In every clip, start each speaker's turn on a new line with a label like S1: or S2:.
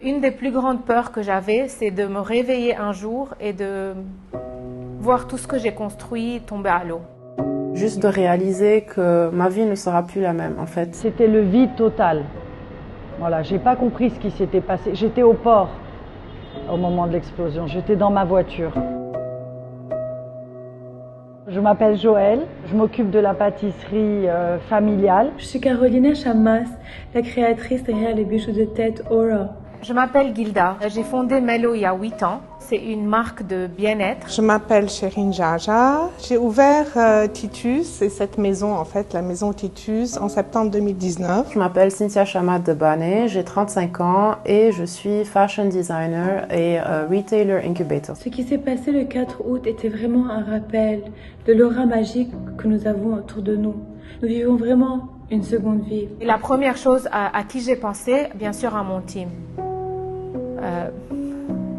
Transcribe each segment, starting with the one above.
S1: Une des plus grandes peurs que j'avais, c'est de me réveiller un jour et de voir tout ce que j'ai construit tomber à l'eau.
S2: Juste de réaliser que ma vie ne sera plus la même, en fait.
S3: C'était le vide total. Voilà, j'ai pas compris ce qui s'était passé. J'étais au port au moment de l'explosion. J'étais dans ma voiture. Je m'appelle Joëlle, je m'occupe de la pâtisserie familiale.
S4: Je suis Carolina Chammas, la créatrice derrière les bijoux de tête Aura.
S1: Je m'appelle Gilda, j'ai fondé Mello il y a 8 ans. C'est une marque de bien-être.
S5: Je m'appelle Chérine Jaja. J'ai ouvert Titus, c'est cette maison en fait, la maison Titus, en septembre 2019.
S2: Je m'appelle Cynthia Chamat de Bané, j'ai 35 ans et je suis fashion designer et retailer incubator.
S4: Ce qui s'est passé le 4 août était vraiment un rappel de l'aura magique que nous avons autour de nous. Nous vivons vraiment une seconde vie.
S1: Et la première chose à qui j'ai pensé, bien sûr à mon team.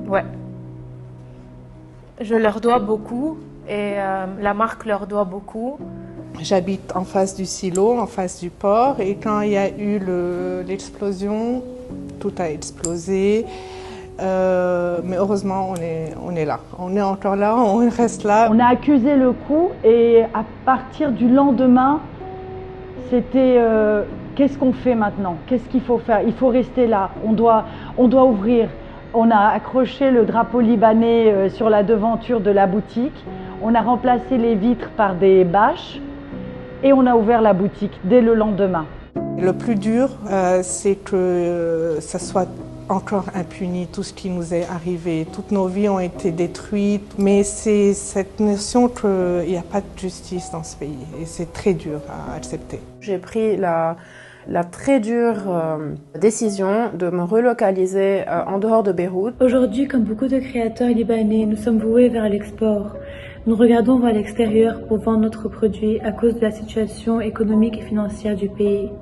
S1: Ouais. Je leur dois beaucoup et la marque leur doit beaucoup.
S5: J'habite en face du silo, en face du port, et quand il y a eu l'explosion, tout a explosé. Mais heureusement, on est là. On est encore là, on reste là.
S3: On a accusé le coup et à partir du lendemain, c'était qu'est-ce qu'on fait maintenant? Qu'est-ce qu'il faut faire? Il faut rester là, on doit ouvrir. On a accroché le drapeau libanais sur la devanture de la boutique. On a remplacé les vitres par des bâches et on a ouvert la boutique dès le lendemain.
S5: Le plus dur, c'est que ça soit encore impuni, tout ce qui nous est arrivé. Toutes nos vies ont été détruites, mais c'est cette notion qu'il n'y a pas de justice dans ce pays et c'est très dur à accepter.
S2: J'ai pris la très dure décision de me relocaliser en dehors de Beyrouth.
S4: Aujourd'hui, comme beaucoup de créateurs libanais, nous sommes voués vers l'export. Nous regardons vers l'extérieur pour vendre notre produit à cause de la situation économique et financière du pays.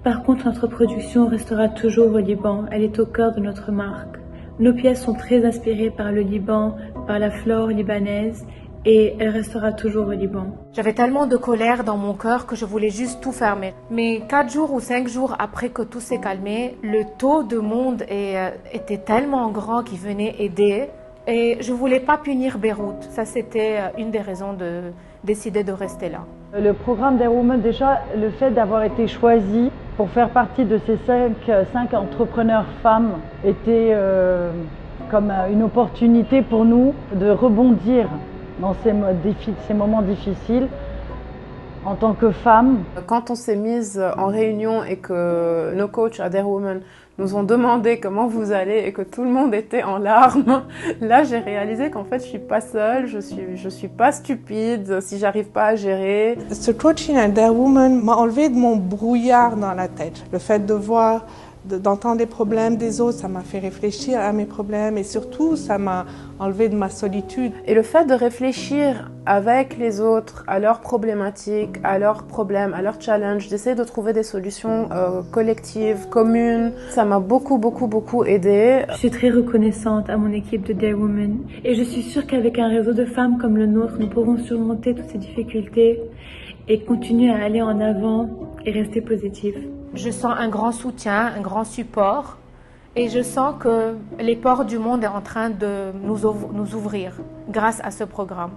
S4: Par contre, notre production restera toujours au Liban. Elle est au cœur de notre marque. Nos pièces sont très inspirées par le Liban, par la flore libanaise, et elle restera toujours au Liban.
S1: J'avais tellement de colère dans mon cœur que je voulais juste tout fermer. Mais 4 jours ou 5 jours après que tout s'est calmé, le taux de monde était tellement grand qu'il venait aider. Et je voulais pas punir Beyrouth. Ça, c'était une des raisons de décider de rester là.
S3: Le programme Dare Women, déjà, le fait d'avoir été choisi pour faire partie de ces 5 entrepreneurs femmes était comme une opportunité pour nous de rebondir dans ces moments difficiles en tant que femmes.
S2: Quand on s'est mise en réunion et que nos coachs à Dare Women nous ont demandé comment vous allez et que tout le monde était en larmes, là j'ai réalisé qu'en fait je suis pas seule, je suis pas stupide si j'arrive pas à gérer.
S5: Ce coaching à Dare Women m'a enlevé de mon brouillard dans la tête. Le fait de voir, d'entendre les problèmes des autres, ça m'a fait réfléchir à mes problèmes et surtout ça m'a enlevé de ma solitude.
S2: Et le fait de réfléchir avec les autres à leurs problématiques, à leurs problèmes, à leurs challenges, d'essayer de trouver des solutions collectives, communes, ça m'a beaucoup aidée.
S4: Je suis très reconnaissante à mon équipe de Dare Women et je suis sûre qu'avec un réseau de femmes comme le nôtre, nous pourrons surmonter toutes ces difficultés et continuer à aller en avant et rester positifs.
S1: Je sens un grand soutien, un grand support et je sens que les portes du monde sont en train de nous ouvrir grâce à ce programme.